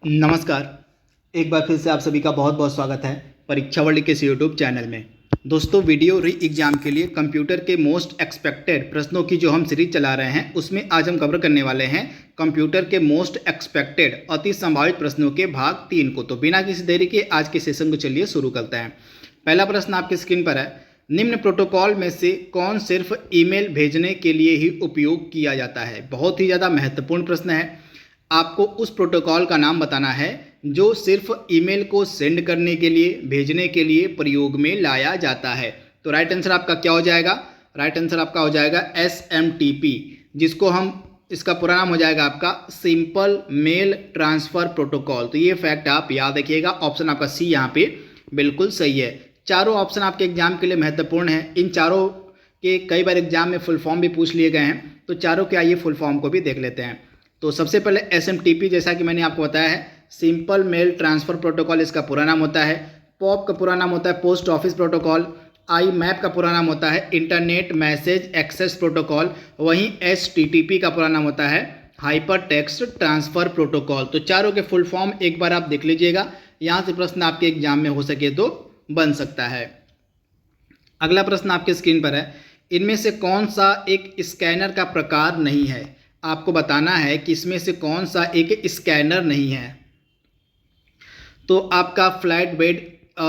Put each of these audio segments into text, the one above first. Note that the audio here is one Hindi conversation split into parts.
नमस्कार। एक बार फिर से आप सभी का बहुत बहुत स्वागत है परीक्षा वर्ल्ड के इस यूट्यूब चैनल में। दोस्तों, वीडियो री एग्ज़ाम के लिए कंप्यूटर के मोस्ट एक्सपेक्टेड प्रश्नों की जो हम सीरीज चला रहे हैं उसमें आज हम कवर करने वाले हैं कंप्यूटर के मोस्ट एक्सपेक्टेड अति संभावित प्रश्नों के भाग 3 को। तो बिना किसी देरी के आज के सेशन को चलिए शुरू करते हैं। पहला प्रश्न आपकी स्क्रीन पर है, निम्न प्रोटोकॉल में से कौन सिर्फ ईमेल भेजने के लिए ही उपयोग किया जाता है। बहुत ही ज़्यादा महत्वपूर्ण प्रश्न है। आपको उस प्रोटोकॉल का नाम बताना है जो सिर्फ ईमेल को सेंड करने के लिए, भेजने के लिए प्रयोग में लाया जाता है। तो राइट आंसर आपका क्या हो जाएगा? राइट आंसर आपका हो जाएगा SMTP, जिसको हम इसका पूरा नाम हो जाएगा आपका सिंपल मेल ट्रांसफ़र प्रोटोकॉल। तो ये फैक्ट आप याद रखिएगा। ऑप्शन आपका सी यहाँ पे बिल्कुल सही है। चारों ऑप्शन आपके एग्जाम के लिए महत्वपूर्ण है। इन चारों के कई बार एग्जाम में फुल फॉर्म भी पूछ लिए गए हैं, तो चारों के आइए फुल फॉर्म को भी देख लेते हैं। तो सबसे पहले SMTP, जैसा कि मैंने आपको बताया है, सिंपल मेल ट्रांसफ़र प्रोटोकॉल इसका पूरा नाम होता है। पॉप का पूरा नाम होता है पोस्ट ऑफिस प्रोटोकॉल। IMAP का पूरा नाम होता है इंटरनेट मैसेज एक्सेस प्रोटोकॉल। वहीं STTP का पूरा नाम होता है हाइपर टेक्स्ट ट्रांसफ़र प्रोटोकॉल। तो चारों के फुल फॉर्म एक बार आप देख लीजिएगा, यहाँ से प्रश्न आपके एग्जाम में हो सके तो बन सकता है। अगला प्रश्न आपके स्क्रीन पर है, इनमें से कौन सा एक स्कैनर का प्रकार नहीं है। आपको बताना है कि इसमें से कौन सा एक स्कैनर नहीं है। तो आपका फ्लैट बेड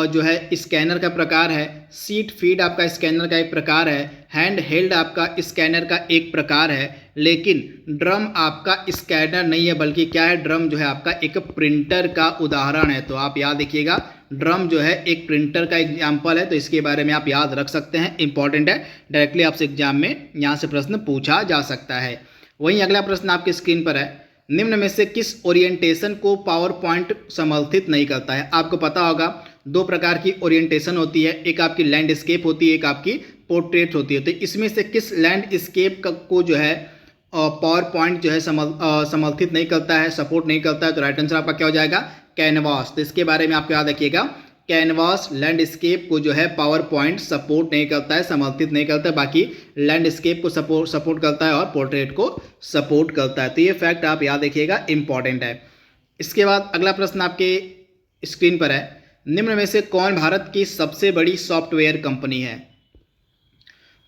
जो है स्कैनर का प्रकार है। सीट फीड आपका स्कैनर का एक प्रकार है। हैंड हेल्ड आपका स्कैनर का एक प्रकार है। लेकिन ड्रम आपका स्कैनर नहीं है, बल्कि क्या है, ड्रम जो है आपका एक प्रिंटर का उदाहरण है। तो आप याद रखिएगा, ड्रम जो है एक प्रिंटर का एग्जाम्पल है। तो इसके बारे में आप याद रख सकते हैं, इंपॉर्टेंट है। डायरेक्टली आपसे एग्जाम में यहाँ से प्रश्न पूछा जा सकता है। वहीं अगला प्रश्न आपकी स्क्रीन पर है, निम्न में से किस ओरिएंटेशन को पावर पॉइंट समर्थित नहीं करता है। आपको पता होगा दो प्रकार की ओरिएंटेशन होती है, एक आपकी लैंडस्केप होती है, एक आपकी पोर्ट्रेट होती है। तो इसमें से किस लैंडस्केप को जो है पावर पॉइंट जो है समर्थित नहीं करता है, सपोर्ट नहीं करता है। तो राइट आंसर आपका क्या हो जाएगा? कैनवास। तो इसके बारे में आपको याद रखिएगा, कैनवास लैंडस्केप को जो है पावर पॉइंट सपोर्ट नहीं करता है, समर्थित नहीं करता है। बाकी लैंडस्केप को सपोर्ट करता है और पोर्ट्रेट को सपोर्ट करता है। तो ये फैक्ट आप याद रखिएगा, इंपॉर्टेंट है। इसके बाद अगला प्रश्न आपके स्क्रीन पर है, निम्न में से कौन भारत की सबसे बड़ी सॉफ्टवेयर कंपनी है।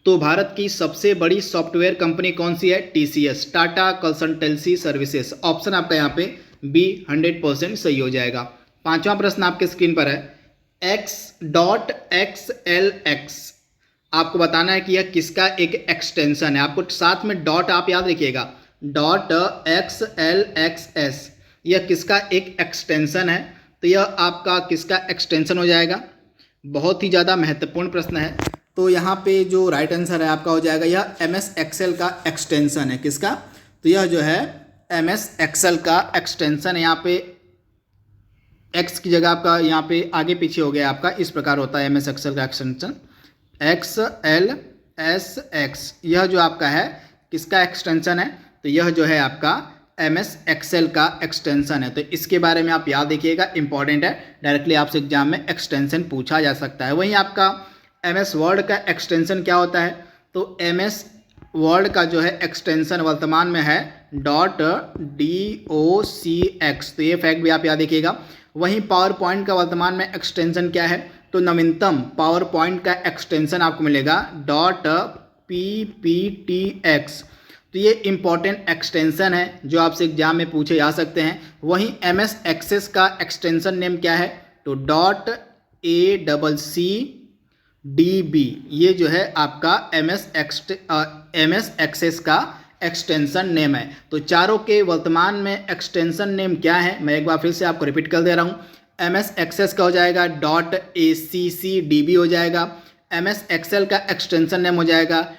तो भारत की सबसे बड़ी सॉफ्टवेयर कंपनी कौन सी है? TCS, Tata consultancy services. Option आपका यहाँ पे B 100% सही हो जाएगा। पांचवा प्रश्न आपके स्क्रीन पर है, X.XLX। आपको बताना है कि यह किसका एक एक्सटेंशन है। आपको साथ में डॉट आप याद रखिएगा, .XLXS, यह किसका एक एक्सटेंशन है। तो यह आपका किसका एक्सटेंशन हो जाएगा? बहुत ही ज़्यादा महत्वपूर्ण प्रश्न है। तो यहाँ पे जो राइट आंसर है आपका हो जाएगा, यह MS Excel का एक्सटेंशन है। किसका? तो यह जो है MS Excel का एक्सटेंशन है। यहाँ पे एक्स की जगह आपका यहाँ पे आगे पीछे हो गया आपका, इस प्रकार होता है MS Excel का एक्सटेंशन XLSX। यह जो आपका है किसका एक्सटेंशन है? तो यह जो है आपका MS Excel का एक्सटेंशन है। तो इसके बारे में आप याद रखिएगा, इंपॉर्टेंट है। डायरेक्टली आपसे एग्जाम में एक्सटेंशन पूछा जा सकता है। वहीं आपका MS वर्ड का एक्सटेंशन क्या होता है? तो MS वर्ड का जो है एक्सटेंशन वर्तमान में है .docx। तो ये फैक्ट भी आप याद रखिएगा। वहीं पावर पॉइंट का वर्तमान में एक्सटेंशन क्या है? तो नवीनतम पावर पॉइंट का एक्सटेंशन आपको मिलेगा .pptx। तो ये इंपॉर्टेंट एक्सटेंशन है जो आपसे एग्जाम में पूछे जा सकते हैं। वहीं MS एक्सेस का एक्सटेंशन नेम क्या है? तो .ACCDB। ये जो है आपका MS एक्सेस का एक्सटेंशन नेम है। तो चारों के वर्तमान में एक्सटेंशन नेम क्या है, मैं एक बार फिर से आपको रिपीट कर दे रहा हूँ। MS एक्सेस का हो जाएगा .ACCDB हो जाएगा। MS Excel का एक्सटेंशन नेम हो जाएगा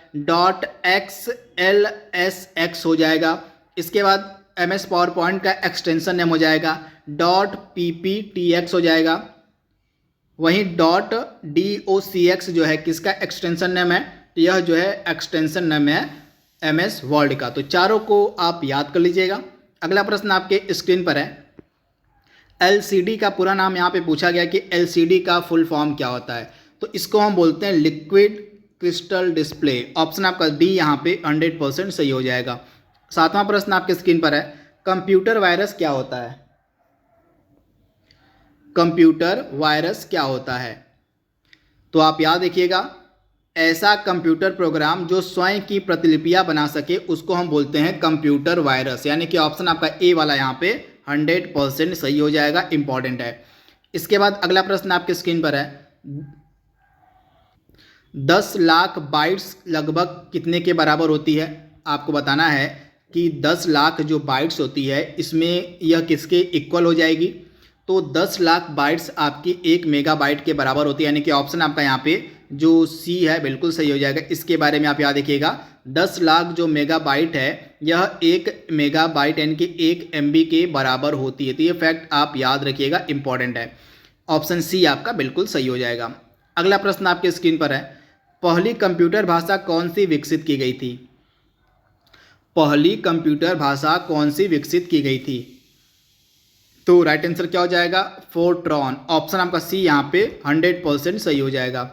.XLSX हो जाएगा। इसके बाद MS पावर पॉइंट का एक्सटेंशन नेम हो जाएगा .PPTX हो जाएगा। वहीं .docx जो है किसका एक्सटेंशन नेम है? तो यह जो है एक्सटेंशन नेम है MS वर्ड का। तो चारों को आप याद कर लीजिएगा। अगला प्रश्न आपके स्क्रीन पर है, LCD का पूरा नाम यहाँ पे पूछा गया कि LCD का फुल फॉर्म क्या होता है। तो इसको हम बोलते हैं लिक्विड क्रिस्टल डिस्प्ले। ऑप्शन आपका D यहाँ पे 100% सही हो जाएगा। सातवां प्रश्न आपके स्क्रीन पर है, कंप्यूटर वायरस क्या होता है। कंप्यूटर वायरस क्या होता है? तो आप याद रखिएगा, ऐसा कंप्यूटर प्रोग्राम जो स्वयं की प्रतिलिपियां बना सके उसको हम बोलते हैं कंप्यूटर वायरस। यानी कि ऑप्शन आपका ए वाला यहाँ पे 100% सही हो जाएगा, इंपॉर्टेंट है। इसके बाद अगला प्रश्न आपके स्क्रीन पर है, 10 लाख बाइट्स लगभग कितने के बराबर होती है? आपको बताना है कि 10 लाख जो बाइट्स होती है इसमें यह किसके इक्वल हो जाएगी? तो 10 लाख बाइट्स आपकी 1 मेगाबाइट के बराबर होती है। यानी कि ऑप्शन आपका यहाँ पे जो सी है बिल्कुल सही हो जाएगा। इसके बारे में आप याद रखिएगा, 10 लाख जो मेगाबाइट है यह 1 मेगाबाइट यानी कि 1 MB के बराबर होती है। तो ये फैक्ट आप याद रखिएगा, इंपॉर्टेंट है। ऑप्शन सी आपका बिल्कुल सही हो जाएगा। अगला प्रश्न आपके स्क्रीन पर है, पहली कंप्यूटर भाषा कौन सी विकसित की गई थी? पहली कंप्यूटर भाषा कौन सी विकसित की गई थी? तो राइट आंसर क्या हो जाएगा? फोर्ट्रॉन। ऑप्शन आपका सी यहाँ पे 100% सही हो जाएगा।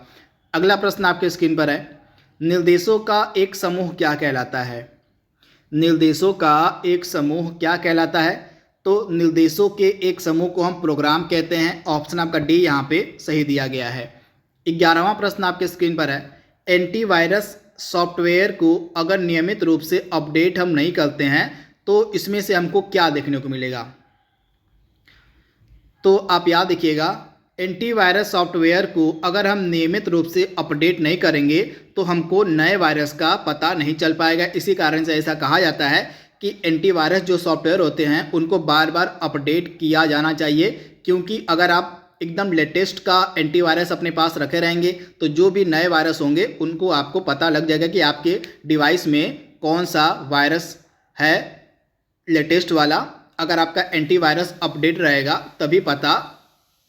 अगला प्रश्न आपके स्क्रीन पर है, निर्देशों का एक समूह क्या कहलाता है? निर्देशों का एक समूह क्या कहलाता है? तो निर्देशों के एक समूह को हम प्रोग्राम कहते हैं। ऑप्शन आपका डी यहाँ पे सही दिया गया है। 11वां प्रश्न आपके स्क्रीन पर है, एंटीवायरस सॉफ्टवेयर को अगर नियमित रूप से अपडेट हम नहीं करते हैं तो इसमें से हमको क्या देखने को मिलेगा? तो आप याद रखिएगा, एंटीवायरस सॉफ्टवेयर को अगर हम नियमित रूप से अपडेट नहीं करेंगे तो हमको नए वायरस का पता नहीं चल पाएगा। इसी कारण से ऐसा कहा जाता है कि एंटीवायरस जो सॉफ्टवेयर होते हैं उनको बार बार अपडेट किया जाना चाहिए, क्योंकि अगर आप एकदम लेटेस्ट का एंटीवायरस अपने पास रखे रहेंगे तो जो भी नए वायरस होंगे उनको आपको पता लग जाएगा कि आपके डिवाइस में कौन सा वायरस है लेटेस्ट वाला। अगर आपका एंटीवायरस अपडेट रहेगा तभी पता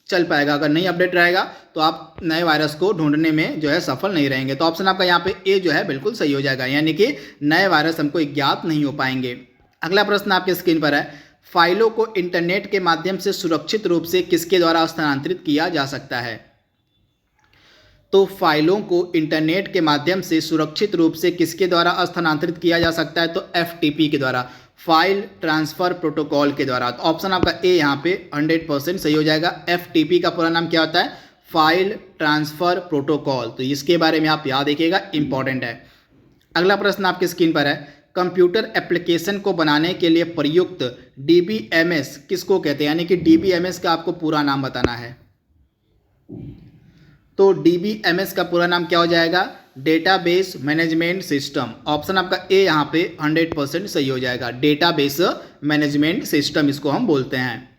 चल पाएगा, अगर नहीं अपडेट रहेगा तो आप नए वायरस को ढूंढने में जो है सफल नहीं रहेंगे। तो ऑप्शन आपका यहाँ पे ए जो है बिल्कुल सही हो जाएगा, यानी कि नए वायरस हमको ज्ञात नहीं हो पाएंगे। अगला प्रश्न आपके स्क्रीन पर है, फाइलों को इंटरनेट के माध्यम से सुरक्षित रूप से किसके द्वारा स्थानांतरित किया जा सकता है? तो फाइलों को इंटरनेट के माध्यम से सुरक्षित रूप से किसके द्वारा स्थानांतरित किया जा सकता है? तो FTP के द्वारा, फाइल ट्रांसफर प्रोटोकॉल के द्वारा। तो ऑप्शन आपका ए यहाँ पे 100% सही हो जाएगा। FTP का पूरा नाम क्या होता है? File transfer protocol. तो इसके बारे में आप याद रखिएगा, इंपॉर्टेंट है। अगला प्रश्न आपके स्क्रीन पर है, कंप्यूटर एप्लीकेशन को बनाने के लिए प्रयुक्त DBMS किसको कहते हैं? यानी कि DBMS का आपको पूरा नाम बताना है। तो DBMS का पूरा नाम क्या हो जाएगा? Database management system. ऑप्शन आपका ए यहाँ पे 100% सही हो जाएगा। डेटाबेस मैनेजमेंट सिस्टम इसको हम बोलते हैं।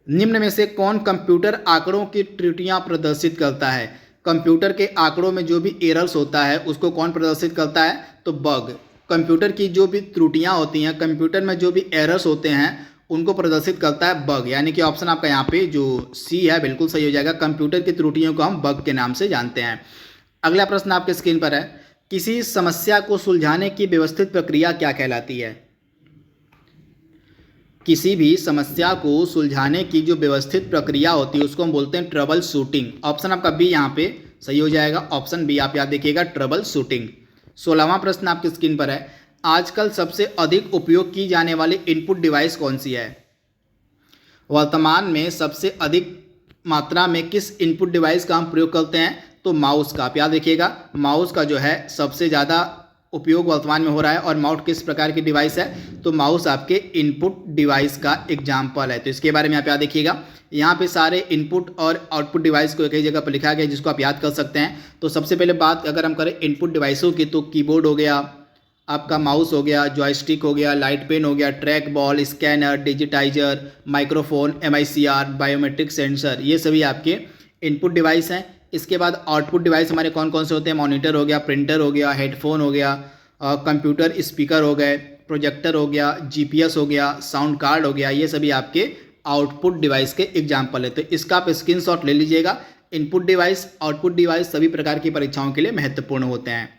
निम्न में से कौन कंप्यूटर आंकड़ों की त्रुटियां प्रदर्शित करता है? कंप्यूटर के आंकड़ों में जो भी एरर्स होता है उसको कौन प्रदर्शित करता है? तो बग। कंप्यूटर की जो भी त्रुटियां होती हैं, कंप्यूटर में जो भी एरर्स होते हैं उनको प्रदर्शित करता है बग। यानी कि ऑप्शन आपका यहाँ पे जो सी है बिल्कुल सही हो जाएगा। कंप्यूटर की त्रुटियों को हम बग के नाम से जानते हैं। अगला प्रश्न आपके स्क्रीन पर है, किसी समस्या को सुलझाने की व्यवस्थित प्रक्रिया क्या कहलाती है? किसी भी समस्या को सुलझाने की जो व्यवस्थित प्रक्रिया होती है उसको हम बोलते हैं ट्रबल शूटिंग। ऑप्शन आपका बी यहाँ पे सही हो जाएगा। ऑप्शन बी आप याद देखिएगा, ट्रबल शूटिंग। 16वां प्रश्न आपकी स्क्रीन पर है, आजकल सबसे अधिक उपयोग की जाने वाली इनपुट डिवाइस कौन सी है? वर्तमान में सबसे अधिक मात्रा में किस इनपुट डिवाइस का हम प्रयोग करते हैं? तो माउस का। आप याद रखिएगा, माउस का जो है सबसे ज़्यादा उपयोग वर्तमान में हो रहा है। और माउस किस प्रकार की डिवाइस है? तो माउस आपके इनपुट डिवाइस का एग्जाम्पल है। तो इसके बारे में आप याद रखिएगा। यहाँ पे सारे इनपुट और आउटपुट डिवाइस को एक ही जगह पर लिखा गया है जिसको आप याद कर सकते हैं। तो सबसे पहले बात अगर हम करें इनपुट डिवाइसों की, तो कीबोर्ड हो गया, आपका माउस हो गया, जॉयस्टिक हो गया, लाइट पेन हो गया, track ball, scanner, digitiser, microphone, MICR, biometric sensor, ये सभी आपके इनपुट डिवाइस हैं। इसके बाद आउटपुट डिवाइस हमारे कौन कौन से होते हैं? मॉनिटर हो गया, प्रिंटर हो गया, हेडफोन हो गया, कंप्यूटर स्पीकर हो गए, प्रोजेक्टर हो गया, GPS हो गया, साउंड कार्ड हो गया, ये सभी आपके आउटपुट डिवाइस के एग्जाम्पल है। तो इसका आप स्क्रीनशॉट ले लीजिएगा। इनपुट डिवाइस, आउटपुट डिवाइस सभी प्रकार की परीक्षाओं के लिए महत्वपूर्ण होते हैं।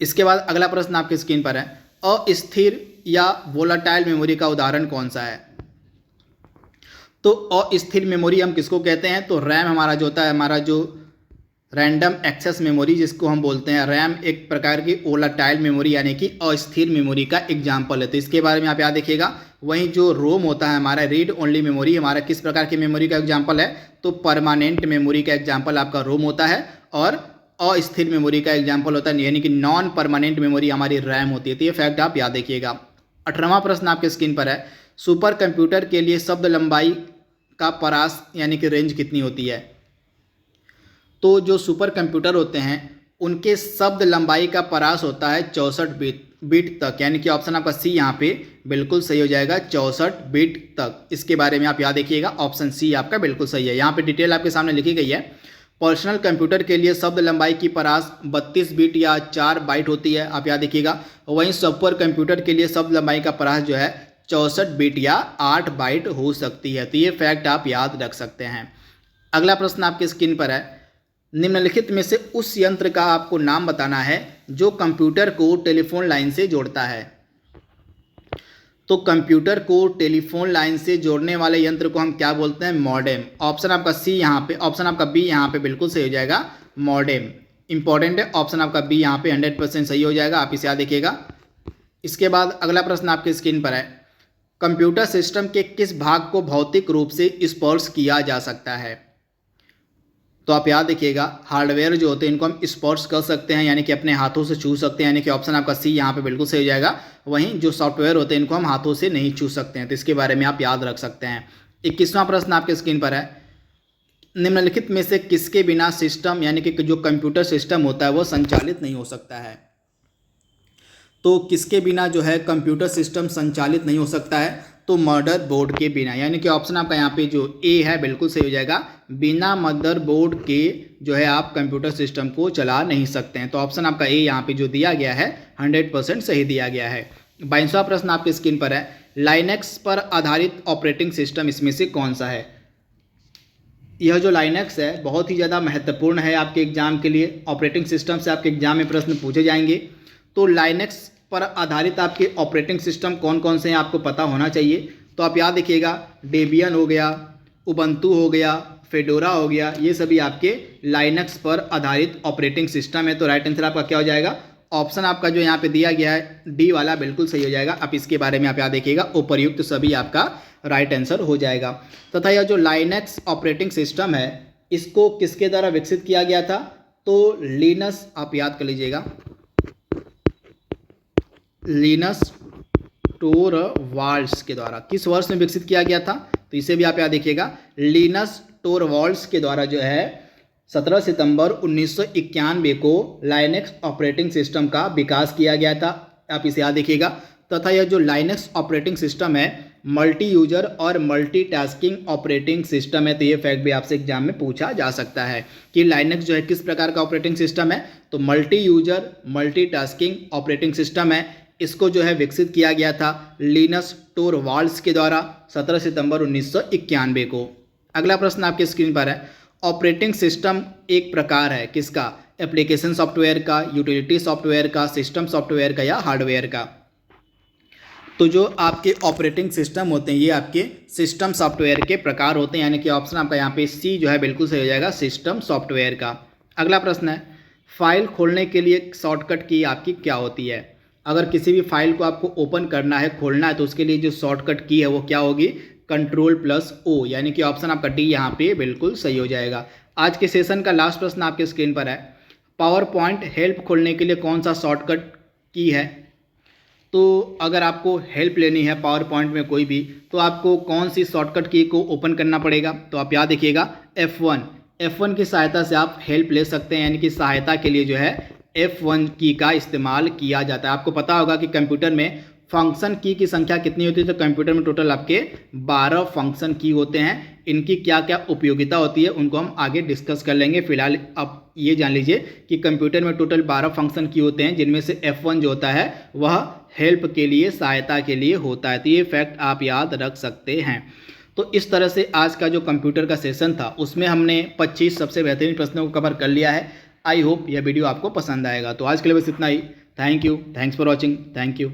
इसके बाद अगला प्रश्न आपकी स्क्रीन पर है, अस्थिर या वोलाटाइल मेमोरी का उदाहरण कौन सा है? तो अस्थिर मेमोरी हम किसको कहते हैं? तो रैम हमारा जो होता है, हमारा जो रैंडम एक्सेस मेमोरी जिसको हम बोलते हैं रैम, एक प्रकार की वोलेटाइल मेमोरी यानी कि अस्थिर मेमोरी का एग्जाम्पल है। तो इसके बारे में आप याद रखिएगा। वहीं जो रोम होता है हमारा रीड ओनली मेमोरी, हमारा किस प्रकार की मेमोरी का एग्जाम्पल है? तो परमानेंट मेमोरी का एग्जाम्पल आपका रोम होता है, और अस्थिर मेमोरी का एग्जाम्पल होता है यानी कि नॉन परमानेंट मेमोरी हमारी रैम होती है। तो ये फैक्ट आप याद रखिएगा। 18वां प्रश्न आपके स्क्रीन पर है, सुपर कंप्यूटर के लिए शब्द लंबाई का परास यानी कि रेंज कितनी होती है? तो जो सुपर कंप्यूटर होते हैं उनके शब्द लंबाई का परास होता है 64 बिट तक, यानी कि ऑप्शन आपका सी यहाँ पे बिल्कुल सही हो जाएगा, 64 बिट तक। इसके बारे में आप याद रखिएगा, ऑप्शन सी आपका बिल्कुल सही है। यहाँ पे डिटेल आपके सामने लिखी गई है। पर्सनल कंप्यूटर के लिए शब्द लंबाई की परास 32 बिट या 4 बाइट होती है, आप याद रखिएगा। वहीं सुपर कंप्यूटर के लिए शब्द लंबाई का परास जो है 64 बिट या 8 बाइट हो सकती है। तो ये फैक्ट आप याद रख सकते हैं। अगला प्रश्न आपके स्क्रीन पर है, निम्नलिखित में से उस यंत्र का आपको नाम बताना है जो कंप्यूटर को टेलीफोन लाइन से जोड़ता है। तो कंप्यूटर को टेलीफोन लाइन से जोड़ने वाले यंत्र को हम क्या बोलते हैं? मॉडेम। ऑप्शन आपका सी यहाँ पे, ऑप्शन आपका बी यहाँ पे बिल्कुल सही हो जाएगा, मॉडेम। इंपॉर्टेंट है, ऑप्शन आपका बी यहाँ पे 100% सही हो जाएगा, आप इसे याद रखिएगा। इसके बाद अगला प्रश्न आपके स्क्रीन पर है, कंप्यूटर सिस्टम के किस भाग को भौतिक रूप से स्पर्श किया जा सकता है? तो आप याद रखिएगा, हार्डवेयर जो होते हैं इनको हम स्पर्श कर सकते हैं यानी कि अपने हाथों से छू सकते हैं, यानी कि ऑप्शन आपका सी यहाँ पे बिल्कुल सही हो जाएगा। वहीं जो सॉफ्टवेयर होते हैं इनको हम हाथों से नहीं छू सकते हैं, तो इसके बारे में आप याद रख सकते हैं। 21वां प्रश्न आपके स्क्रीन पर है, निम्नलिखित में से किसके बिना सिस्टम यानी कि जो कंप्यूटर सिस्टम होता है वो संचालित नहीं हो सकता है? तो किसके बिना जो है कंप्यूटर सिस्टम संचालित नहीं हो सकता है? तो मदरबोर्ड के बिना, यानी कि ऑप्शन आपका यहाँ पे जो ए है बिल्कुल सही हो जाएगा, बिना मदरबोर्ड के जो है आप कंप्यूटर सिस्टम को चला नहीं सकते हैं। तो ऑप्शन आपका ए यहाँ पे जो दिया गया है 100% सही दिया गया है। 22वां प्रश्न आपके स्क्रीन पर है, लाइनेक्स पर आधारित ऑपरेटिंग सिस्टम इसमें से कौन सा है? यह जो लाइनेक्स है बहुत ही ज़्यादा महत्वपूर्ण है आपके एग्जाम के लिए। ऑपरेटिंग सिस्टम से आपके एग्जाम में प्रश्न पूछे जाएंगे। तो लाइनेक्स पर आधारित आपके ऑपरेटिंग सिस्टम कौन कौन से हैं आपको पता होना चाहिए। तो आप याद रखिएगा, डेबियन हो गया, उबंटू हो गया, फेडोरा हो गया, ये सभी आपके लाइनेक्स पर आधारित ऑपरेटिंग सिस्टम है। तो राइट आंसर आपका क्या हो जाएगा? ऑप्शन आपका जो यहाँ पे दिया गया है डी वाला बिल्कुल सही हो जाएगा। आप इसके बारे में आप याद रखिएगा, उपर्युक्त सभी आपका राइट आंसर हो जाएगा। तथा यह जो लाइनेक्स ऑपरेटिंग सिस्टम है इसको किसके द्वारा विकसित किया गया था? तो लिनस, आप याद कर लीजिएगा, लिनस टोरवाल्ड्स के द्वारा। किस वर्ष में विकसित किया गया था? तो इसे भी आप याद रखिएगा, लिनस टोरवाल्ड्स के द्वारा जो है 17 सितंबर 1991 को लाइनेक्स ऑपरेटिंग सिस्टम का विकास किया गया था, आप इसे याद रखिएगा। तथा यह जो लाइनेक्स ऑपरेटिंग सिस्टम है मल्टी यूजर और मल्टीटास्किंग ऑपरेटिंग सिस्टम है। तो ये फैक्ट भी आपसे एग्जाम में पूछा जा सकता है कि लाइनेक्स जो है किस प्रकार का ऑपरेटिंग सिस्टम है। तो multi user multitasking operating system है, इसको जो है विकसित किया गया था लिनस टोरवाल्ड्स के द्वारा 17 सितंबर 1991 को। अगला प्रश्न आपके स्क्रीन पर है, ऑपरेटिंग सिस्टम एक प्रकार है किसका? एप्लीकेशन सॉफ्टवेयर का, यूटिलिटी सॉफ्टवेयर का, सिस्टम सॉफ्टवेयर का या हार्डवेयर का? तो जो आपके ऑपरेटिंग सिस्टम होते हैं ये आपके सिस्टम सॉफ्टवेयर के प्रकार होते हैं, यानी कि ऑप्शन आपका यहाँ पे सी जो है बिल्कुल सही हो जाएगा, सिस्टम सॉफ्टवेयर का। अगला प्रश्न है, फाइल खोलने के लिए शॉर्टकट की आपकी क्या होती है? अगर किसी भी फाइल को आपको ओपन करना है, खोलना है, तो उसके लिए जो शॉर्टकट की है वो क्या होगी? Ctrl+O, यानी कि ऑप्शन आपका डी यहाँ पे बिल्कुल सही हो जाएगा। आज के सेशन का लास्ट प्रश्न आपके स्क्रीन पर है, पावर पॉइंट हेल्प खोलने के लिए कौन सा शॉर्टकट की है? तो अगर आपको हेल्प लेनी है पावर पॉइंट में कोई भी, तो आपको कौन सी शॉर्टकट की को ओपन करना पड़ेगा? तो आप याद रखिएगा F1 की सहायता से आप हेल्प ले सकते हैं, यानी कि सहायता के लिए जो है F1 की का इस्तेमाल किया जाता है। आपको पता होगा कि कंप्यूटर में फंक्शन की संख्या कितनी होती है? तो कंप्यूटर में टोटल आपके 12 फंक्शन की होते हैं। इनकी क्या क्या उपयोगिता होती है उनको हम आगे डिस्कस कर लेंगे। फिलहाल आप ये जान लीजिए कि कंप्यूटर में टोटल 12 फंक्शन की होते हैं, जिनमें से F1 जो होता है वह हेल्प के लिए, सहायता के लिए होता है। तो ये फैक्ट आप याद रख सकते हैं। तो इस तरह से आज का जो कंप्यूटर का सेशन था उसमें हमने 25 सबसे बेहतरीन प्रश्नों को कवर कर लिया है। आई होप यह वीडियो आपको पसंद आएगा। तो आज के लिए बस इतना ही। Thank you, thanks for watching, thank you.